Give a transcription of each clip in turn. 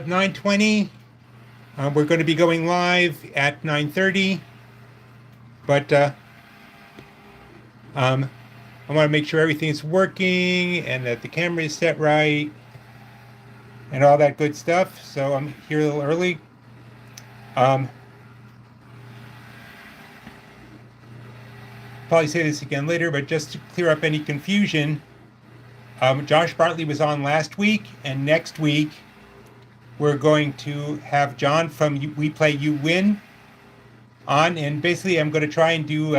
9:20. We're going to be going live at 9:30, but I want to make sure everything's working and that the camera is set right and all that good stuff. So I'm here a little early. Probably say this again later, but just to clear up any confusion, Josh Bartley was on last week, and next week we're going to have John from We Play You Win on, and basically I'm going to try and do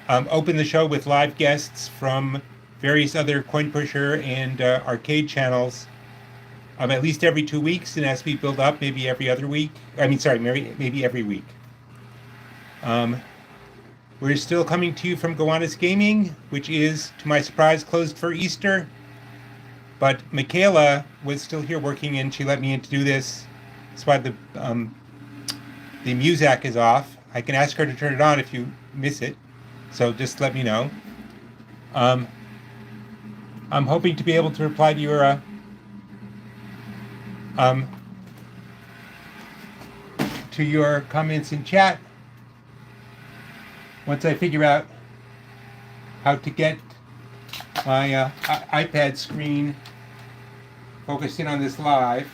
open the show with live guests from various other Coin Pusher and arcade channels, at least every 2 weeks, and as we build up, maybe every other week. Maybe every week. We're still coming to you from Gowanus Gaming, which is, to my surprise, closed for Easter. But Michaela was still here working, and she let me in to do this. That's why the Muzak is off. I can ask her to turn it on if you miss it, so just let me know. I'm hoping to be able to reply to your comments in chat once I figure out how to get my iPad screen focused in on this live.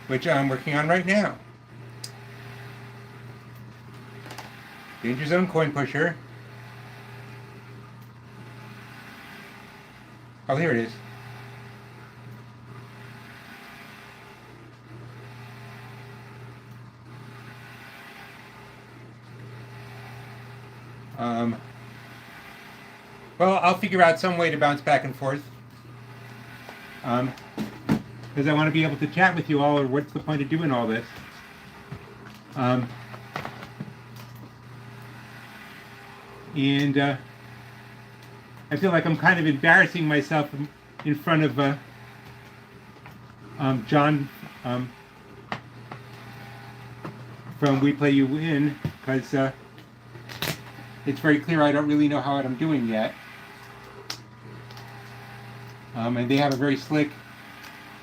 Which I'm working on right now. Danger Zone Coin Pusher. Oh, here it is. Well, I'll figure out some way to bounce back and forth. Because I want to be able to chat with you all, or what's the point of doing all this? And I feel like I'm kind of embarrassing myself in front of John from We Play You Win, because it's very clear I don't really know how I'm doing yet. And they have a very slick,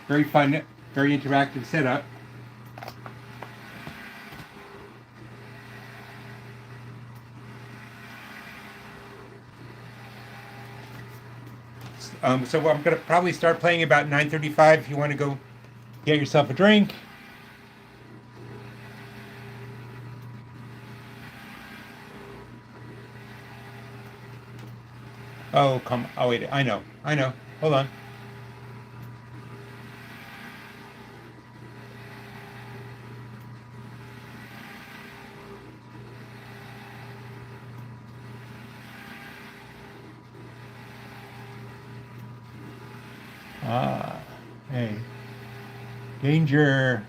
very fun, very interactive setup. So I'm going to probably start playing about 9:35 if you want to go get yourself a drink. Oh, come. Oh, wait. I know. Hold on. Hey. Danger.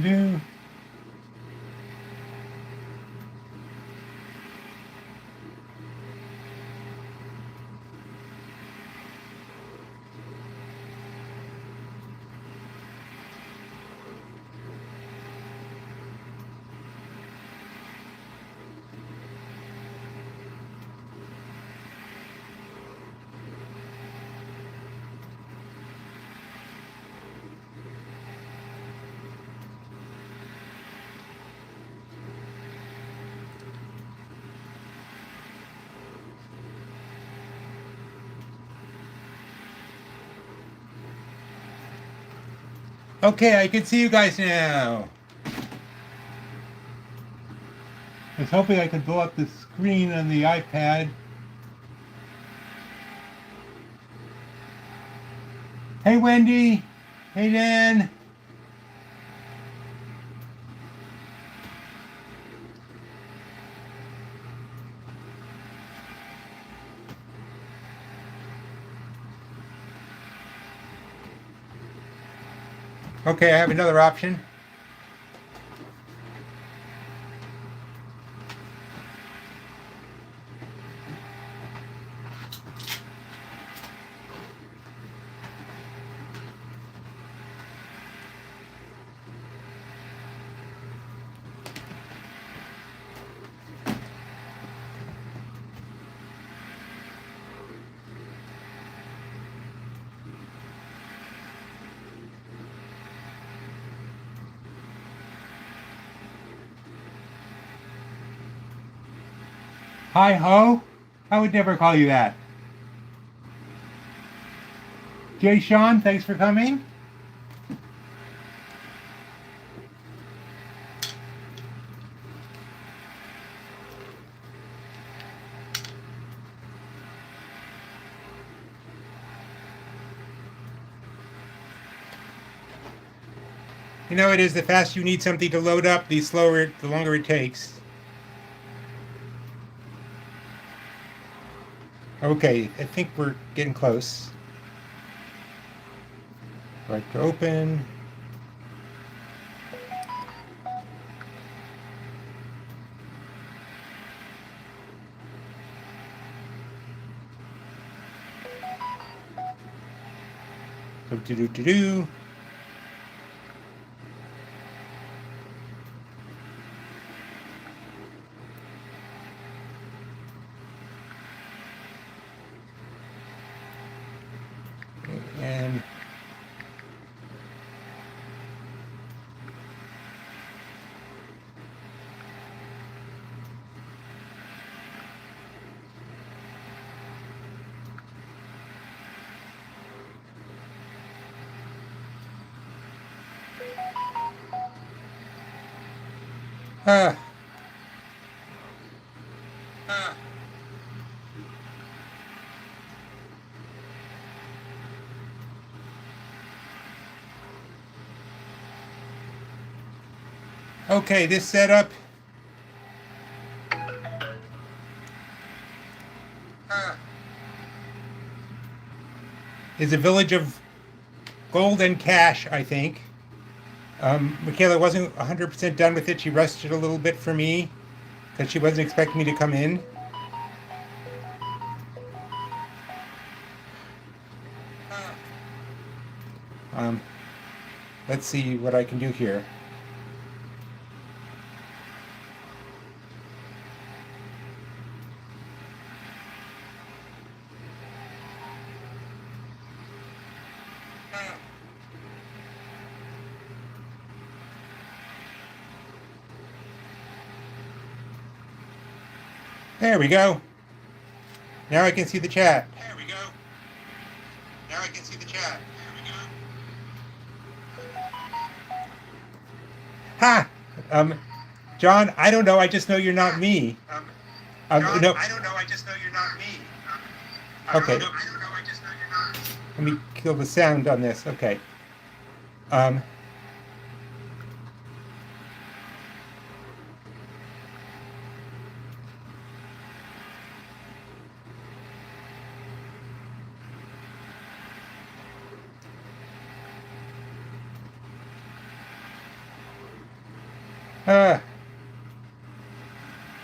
Do. Okay, I can see you guys now. I was hoping I could blow up the screen on the iPad. Hey, Wendy. Hey, Dan. Okay, I have another option. Hi ho? I would never call you that. Jay Sean, thanks for coming. You know, it is the faster you need something to load up, the longer it takes. Okay, I think we're getting close. Right to open. So do. And ah. Okay, this setup is a village of gold and cash, I think. Michaela wasn't 100% done with it. She rushed it a little bit for me because she wasn't expecting me to come in. Let's see what I can do here. There we go. Now I can see the chat. There we go. Now I can see the chat. There we go. Ha! John, I don't know. I just know you're not me. John, no. I don't know. I just know you're not me. Okay. I don't know. I just know you're not me. Let me kill the sound on this. Okay.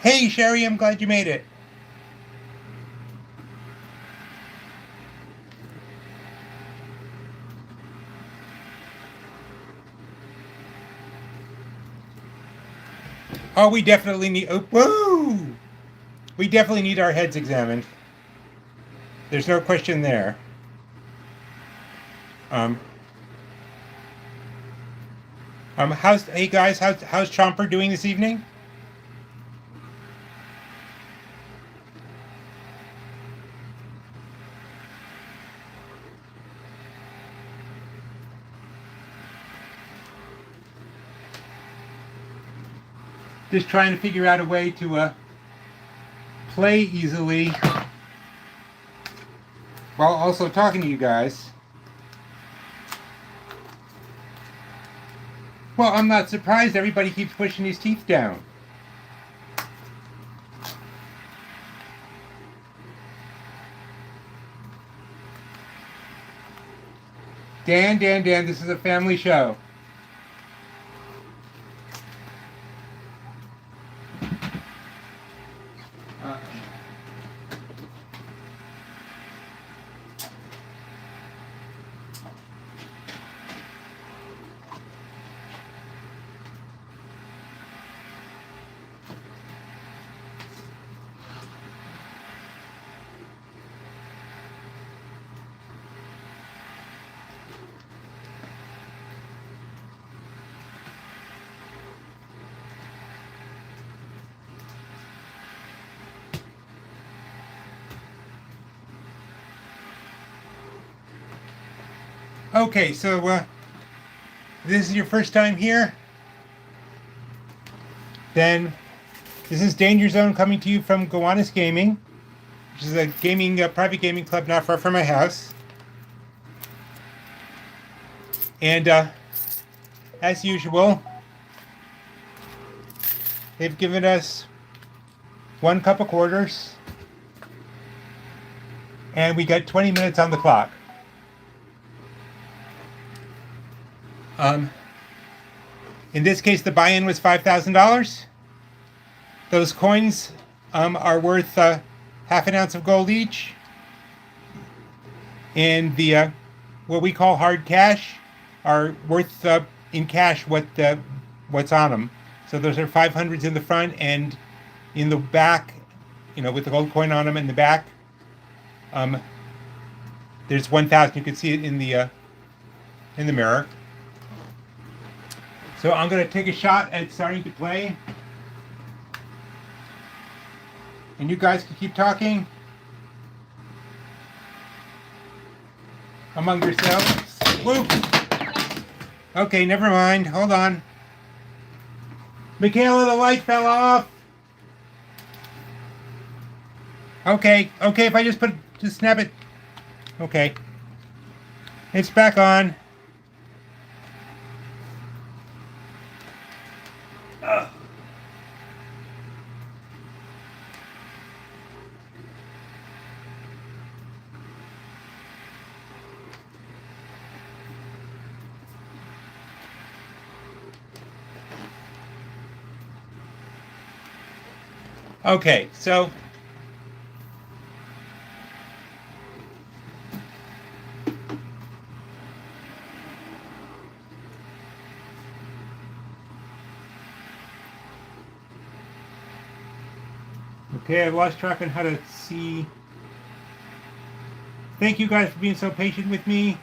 Hey, Sherry, I'm glad you made it. Oh, we definitely need. Oh, whoa! We definitely need our heads examined. There's no question there. Hey guys, how's Chomper doing this evening? Just trying to figure out a way to play easily while also talking to you guys. Well, I'm not surprised. Everybody keeps pushing his teeth down. Dan, this is a family show. Okay, so this is your first time here? Then this is Danger Zone coming to you from Gowanus Gaming, which is a private gaming club not far from my house. And as usual, they've given us 1 cup of quarters, and we got 20 minutes on the clock. In this case, the buy-in was $5,000. Those coins are worth half an ounce of gold each, and the what we call hard cash are worth in cash what's on them. So those are 500s in the front, and in the back, with the gold coin on them in the back, there's 1,000. You can see it in the mirror. So I'm going to take a shot at starting to play. And you guys can keep talking among yourselves. Whoop! Okay, never mind. Hold on. Michaela, the light fell off. Okay, if I just snap it. Okay. It's back on. Okay, so I've lost track on how to see. Thank you guys for being so patient with me.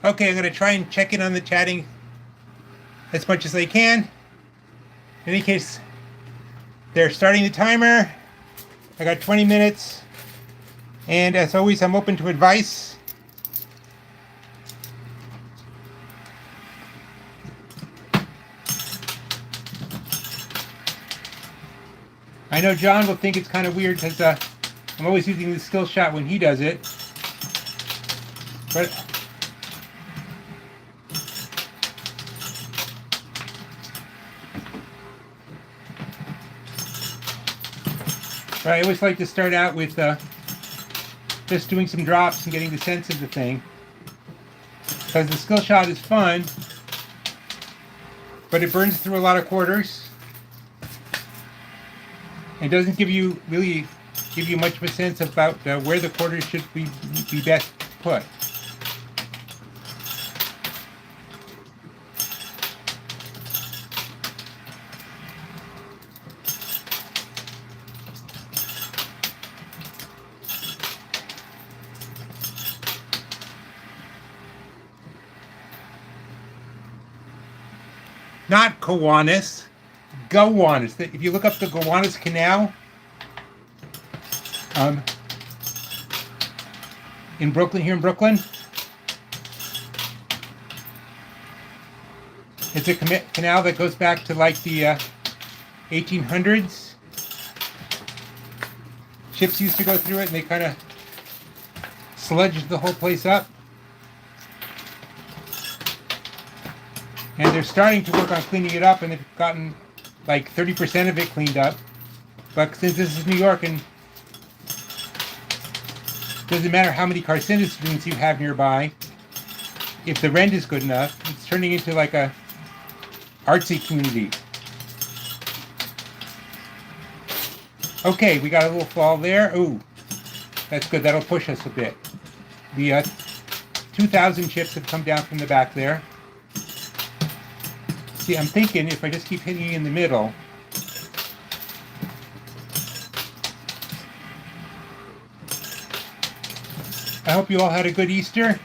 Okay, I'm going to try and check in on the chatting as much as I can. In any case, they're starting the timer. I got 20 minutes. And as always, I'm open to advice. I know John will think it's kind of weird because I'm always using the skill shot when he does it. But I always like to start out with just doing some drops and getting the sense of the thing. Because the skill shot is fun, but it burns through a lot of quarters. It doesn't really give you much of a sense about where the quarters should be best put. Not Gowanus, Gowanus. If you look up the Gowanus Canal in Brooklyn, it's a canal that goes back to like the 1800s. Ships used to go through it, and they kind of sludged the whole place up. And they're starting to work on cleaning it up, and they've gotten like 30% of it cleaned up. But since this is New York, and it doesn't matter how many Carcinus students you have nearby, if the rent is good enough, it's turning into like a artsy community. Okay, we got a little fall there. Ooh, that's good. That'll push us a bit. The 2,000 chips have come down from the back there. See, I'm thinking if I just keep hitting in the middle, I hope you all had a good Easter.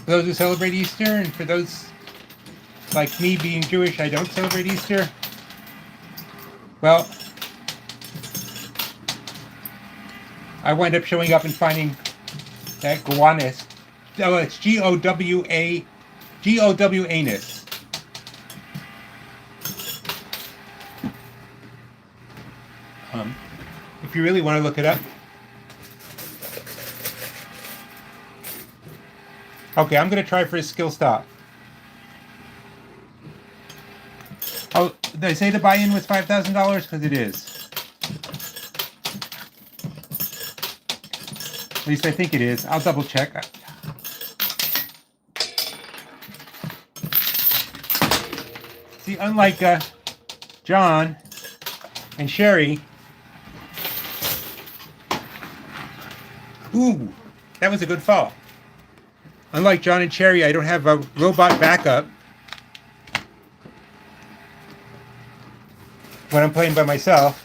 For those who celebrate Easter, and for those like me being Jewish, I don't celebrate Easter. Well, I wind up showing up and finding that Gowanus. Oh, it's G-O-W-A-N-U-S. If you really want to look it up. Okay, I'm going to try for a skill stop. Oh, did I say the buy-in was $5,000? Because it is. At least I think it is. I'll double check. See, unlike John and Sherry. Ooh, that was a good fall. Unlike John and Cherry, I don't have a robot backup when I'm playing by myself.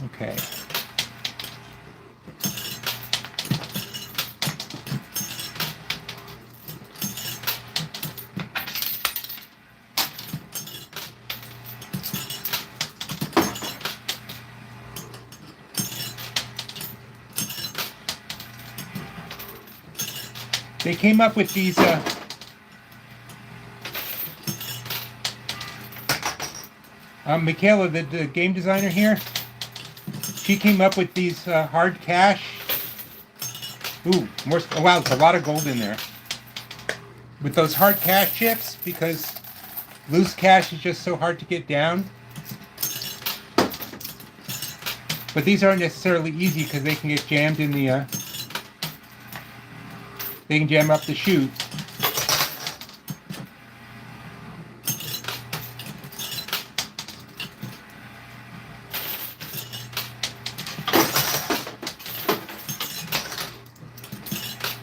Okay. They came up with these Michaela, the game designer here, she came up with these hard cash. Ooh, more, oh wow, there's a lot of gold in there. With those hard cash chips, because loose cash is just so hard to get down. But these aren't necessarily easy because they can get jammed in the they can jam up the chute.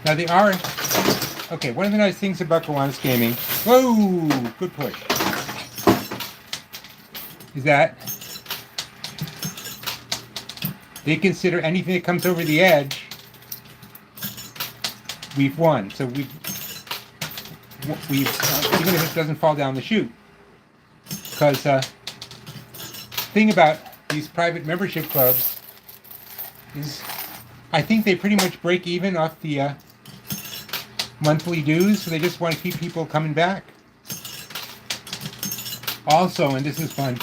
Now they are, okay, one of the nice things about Gowanus Gaming, whoa, good push, is that they consider anything that comes over the edge, we've won. So we've even if it doesn't fall down the chute. Because thing about these private membership clubs is I think they pretty much break even off the monthly dues, so they just want to keep people coming back. Also, and this is fun,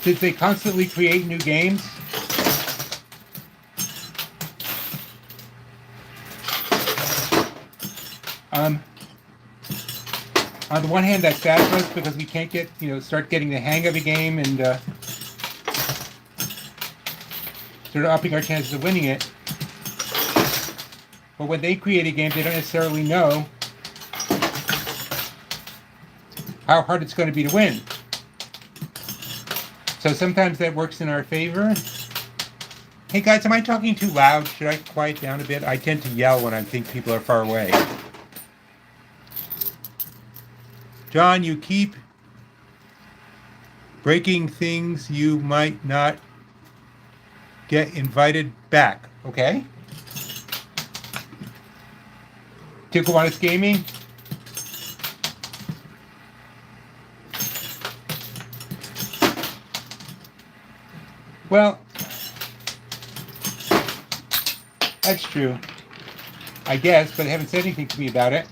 since they constantly create new games, on the one hand, that's bad for us because we can't get, start getting the hang of a game and start upping our chances of winning it. But when they create a game, they don't necessarily know how hard it's going to be to win. So sometimes that works in our favor. Hey guys, am I talking too loud? Should I quiet down a bit? I tend to yell when I think people are far away. John, you keep breaking things, you might not get invited back, okay? To Gowanus Gaming? Well, that's true, I guess, but they haven't said anything to me about it.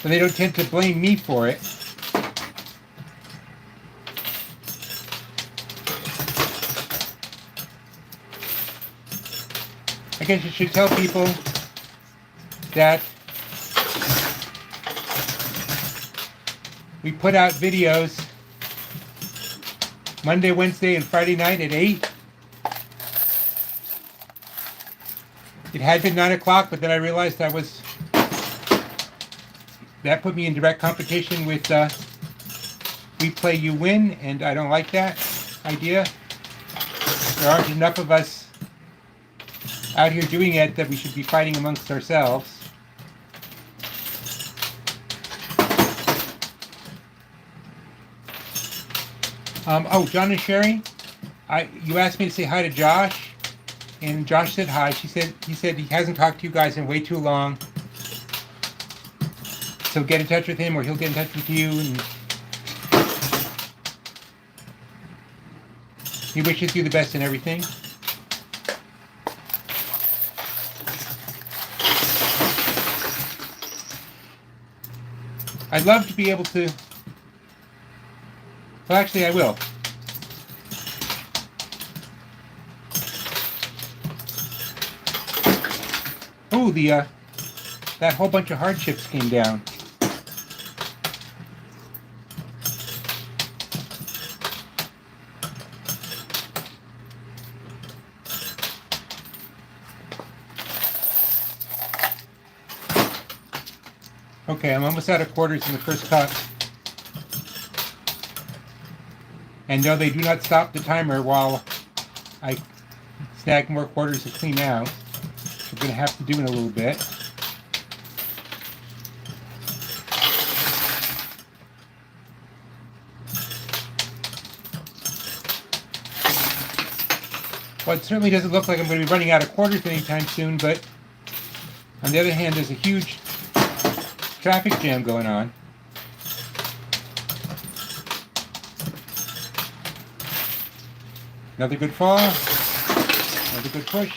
But they don't tend to blame me for it. I guess you should tell people that we put out videos Monday, Wednesday, and Friday night at 8. It had been 9 o'clock, but then I realized that put me in direct competition with we play, you win, and I don't like that idea. There aren't enough of us out here doing it that we should be fighting amongst ourselves. Oh, John and Sherry, you asked me to say hi to Josh, and Josh said hi. He said he hasn't talked to you guys in way too long. So get in touch with him, or he'll get in touch with you. And he wishes you the best in everything. I'd love to be able to. Well, actually, I will. Oh, that whole bunch of hardships came down. Okay, I'm almost out of quarters in the first cup. And no, they do not stop the timer while I snag more quarters to clean out. I'm going to have to do in a little bit. Well, it certainly doesn't look like I'm going to be running out of quarters anytime soon, but on the other hand, there's a huge traffic jam going on. Another good fall. Another good push.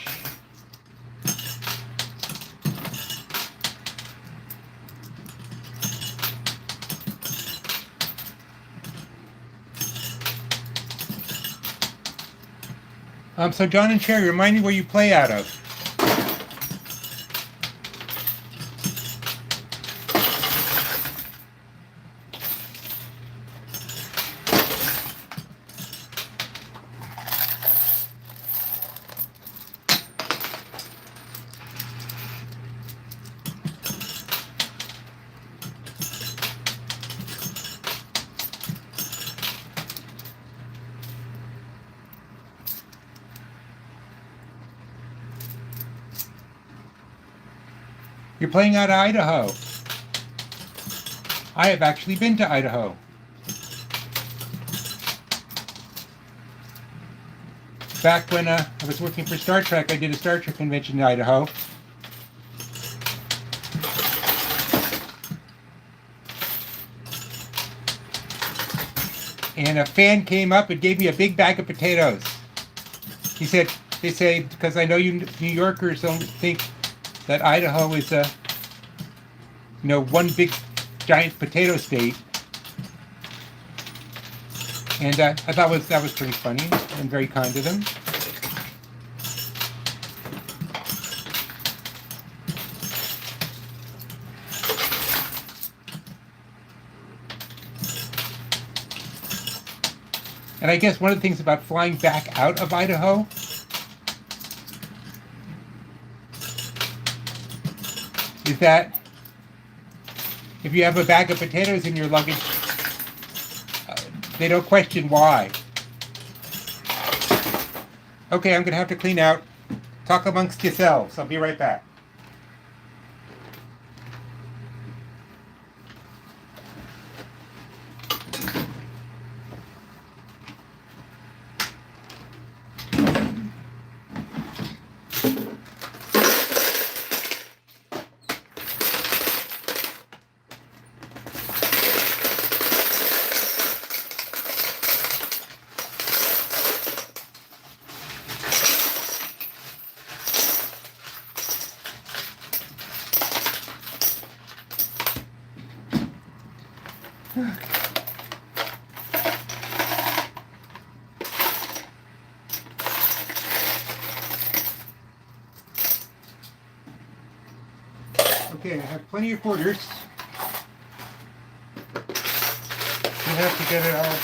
So John and Sherry, remind me where you play out of. You're playing out of Idaho. I have actually been to Idaho. Back when I was working for Star Trek, I did a Star Trek convention in Idaho. And a fan came up and gave me a big bag of potatoes. He said, they say, because I know you New Yorkers don't think that Idaho is a, one big giant potato state. And I thought that was pretty funny and very kind of them. And I guess one of the things about flying back out of Idaho is that if you have a bag of potatoes in your luggage, they don't question why. Okay, I'm going to have to clean out. Talk amongst yourselves. I'll be right back. Okay, I have plenty of quarters. You have to get it all.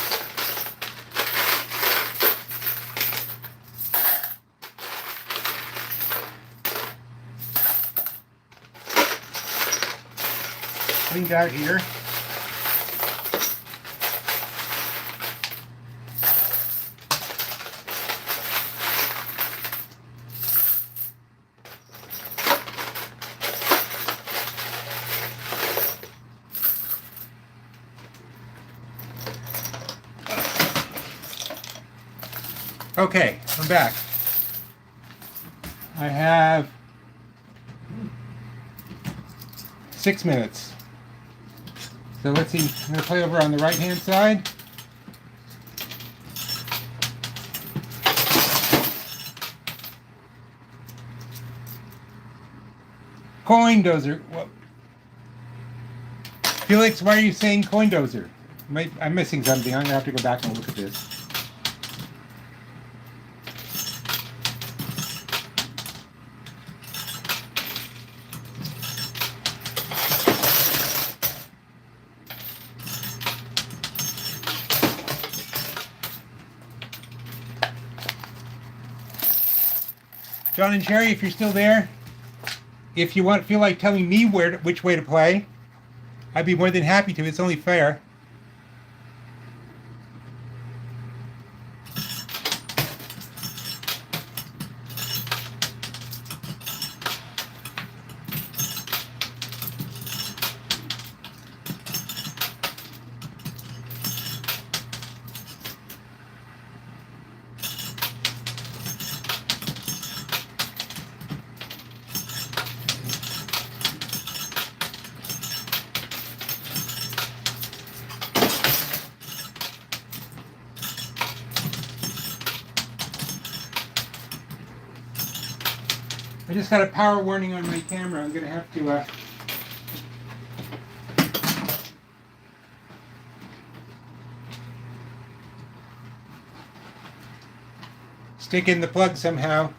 Cleaned out here. Okay, I'm back. I have 6 minutes. So let's see. I'm going to play over on the right-hand side. Coin dozer. What? Felix, why are you saying coin dozer? I'm missing something. I'm going to have to go back and look at this. John and Sherry, if you're still there, if you feel like telling me which way to play, I'd be more than happy to. It's only fair. I just got a power warning on my camera. I'm going to have to stick in the plug somehow.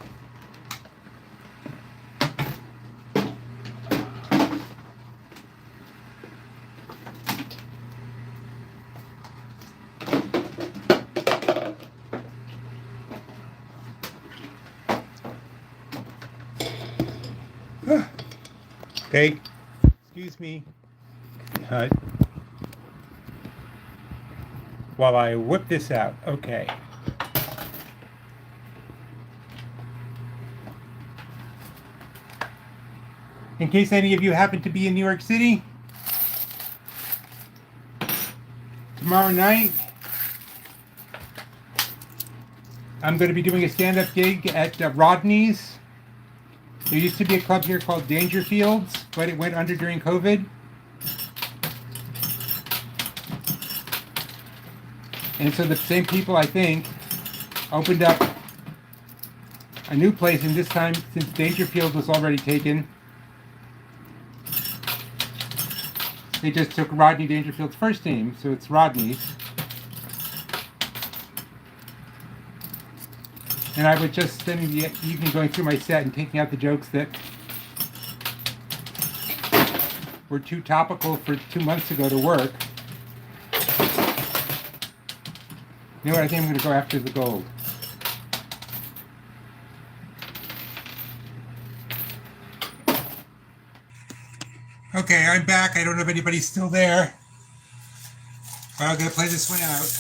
Okay, excuse me. While I whip this out. Okay. In case any of you happen to be in New York City, tomorrow night, I'm going to be doing a stand-up gig at Rodney's. There used to be a club here called Dangerfields, but it went under during COVID. And so the same people, I think, opened up a new place, and this time, since Dangerfield was already taken, they just took Rodney Dangerfield's first name, so it's Rodney's. And I was just spending the evening going through my set and taking out the jokes that were too topical for 2 months ago to work. You know what? I think I'm going to go after the gold. Okay, I'm back. I don't know if anybody's still there. But I'm going to play this one out.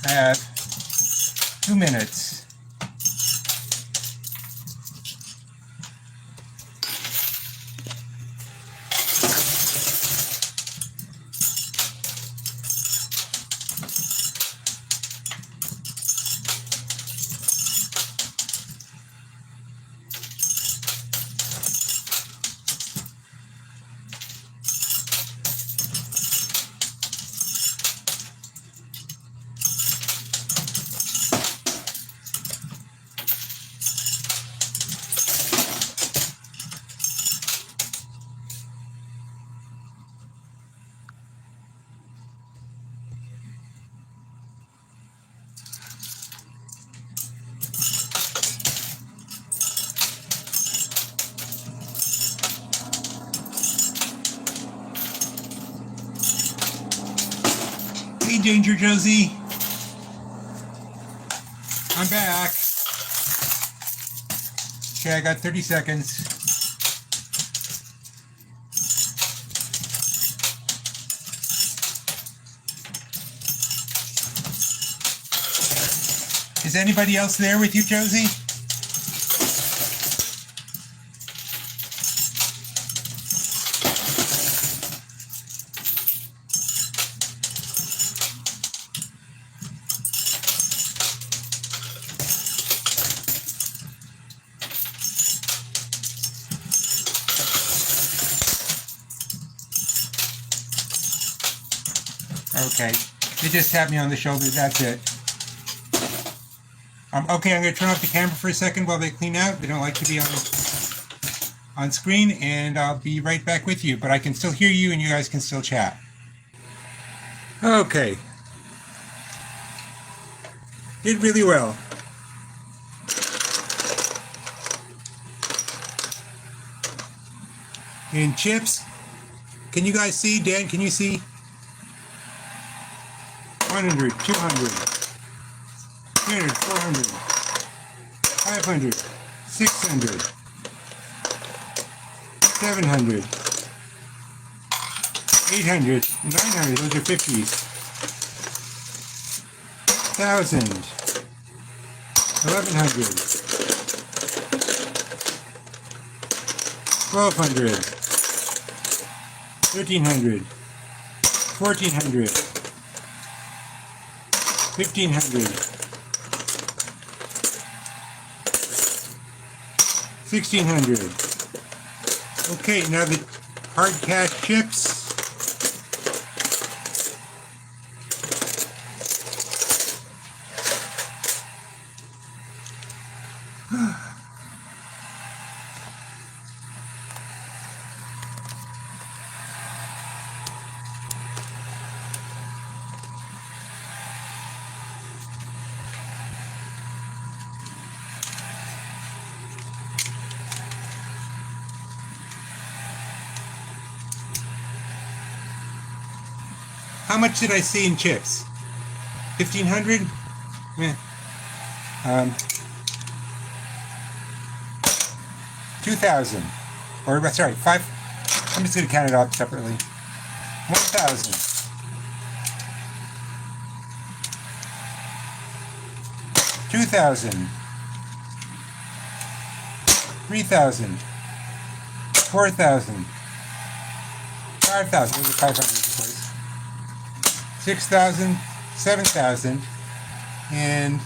I have 2 minutes. Hey, Danger Josie. I'm back. Okay, I got 30 seconds. Is anybody else there with you, Josie? Okay. They just tapped me on the shoulder. That's it. Okay, I'm going to turn off the camera for a second while they clean out. They don't like to be on screen, and I'll be right back with you. But I can still hear you, and you guys can still chat. Okay. Did really well. And chips. Can you guys see? Dan, can you see? 100, 200, 300, 400, 500, 600, 700, 800, 900, those are 50s, 1,000, 1,100, 1,200, 1,300, 1,400, 1,500, 1,600. Okay, now the hard cash chips. How much did I see in chips? 1,500? Yeah. 2,000. Or, sorry, 5. I'm just going to count it out separately. 1,000. 2,000. 3,000. 4,000. 5,000. Those are 500 of course. 6,000, 7,000, and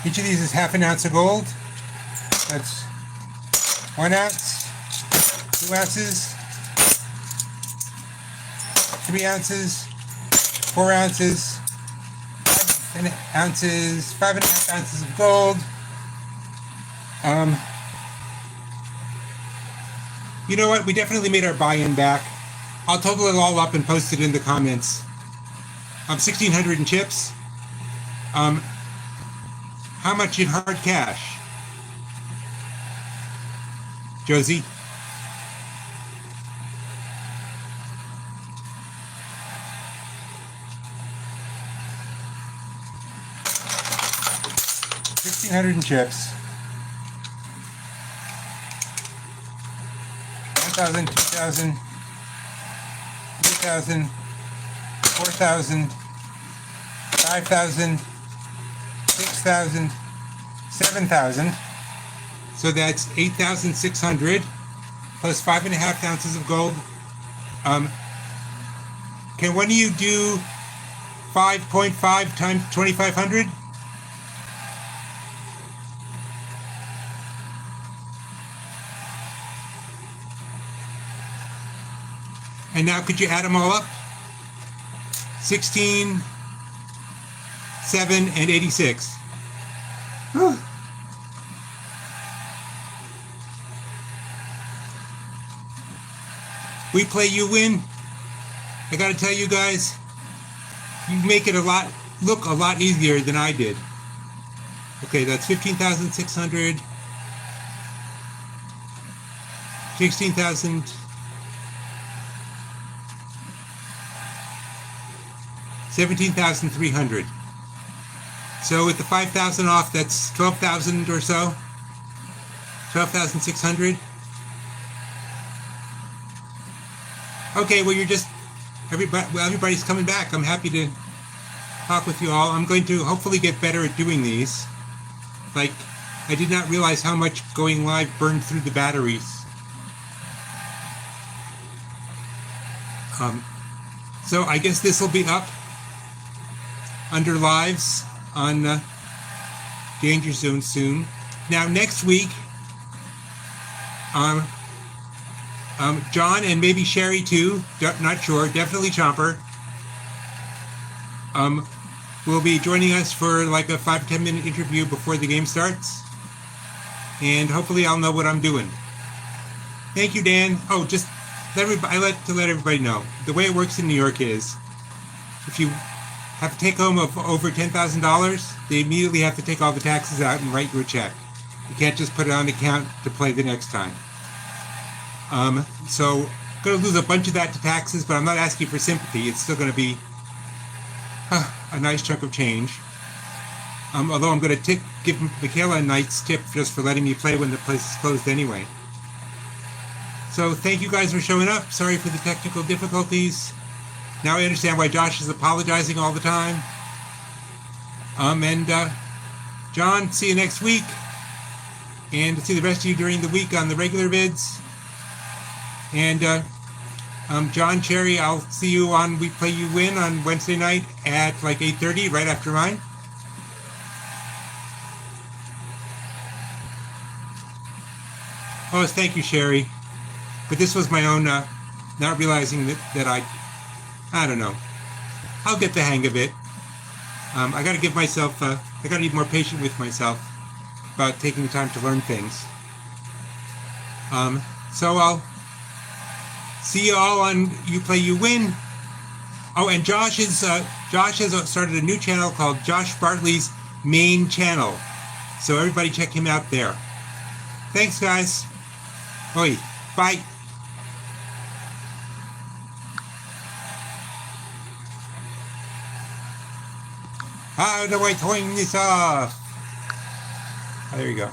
each of these is half an ounce of gold. That's 1 ounce, 2 ounces, 3 ounces, 4 ounces, 5 ounces, 5.5 ounces of gold. You know what? We definitely made our buy-in back. I'll total it all up and post it in the comments. 1,600 in chips. How much in hard cash? Josie? $1,600 in chips. 1,000, 2,000, 3,000, 4,000, 5,000, 6,000, 7,000. So that's 8,600 plus 5.5 ounces of gold. Can one of you do 5.5 times 2,500? And now could you add them all up? 16, 7, and 86. Whew. We play, you win. I gotta tell you guys, you make it look a lot easier than I did. Okay, that's 15,600, 16,000, 17,300. So with the 5,000 off, that's 12,000 or so. 12,600. Okay, well everybody's coming back. I'm happy to talk with you all. I'm going to hopefully get better at doing these. Like, I did not realize how much going live burned through the batteries. So I guess this will be up under lives on Danger Zone soon. Now next week, John and maybe Sherry too, not sure, definitely Chomper, will be joining us for like a 5 to 10 minute interview before the game starts. And hopefully I'll know what I'm doing. Thank you, Dan. Oh, just I like to let everybody know. The way it works in New York is if you have a take home of over $10,000, they immediately have to take all the taxes out and write you a check. You can't just put it on the account to play the next time. So I'm going to lose a bunch of that to taxes, but I'm not asking for sympathy. It's still going to be a nice chunk of change. Although I'm going to give Michaela a nice tip just for letting me play when the place is closed anyway. So thank you guys for showing up. Sorry for the technical difficulties. Now I understand why Josh is apologizing all the time. John, see you next week. And see the rest of you during the week on the regular vids. And John, Cherry, I'll see you on We Play You Win on Wednesday night at like 8:30, right after mine. Oh, thank you, Sherry. But this was my own, not realizing that I don't know. I'll get the hang of it. I got to give myself, I got to be more patient with myself about taking the time to learn things. So I'll see you all on You Play You Win. Oh, and Josh has started a new channel called Josh Bartley's Main Channel. So everybody check him out there. Thanks, guys. Oi, bye. How do I turn this off? Oh, there you go.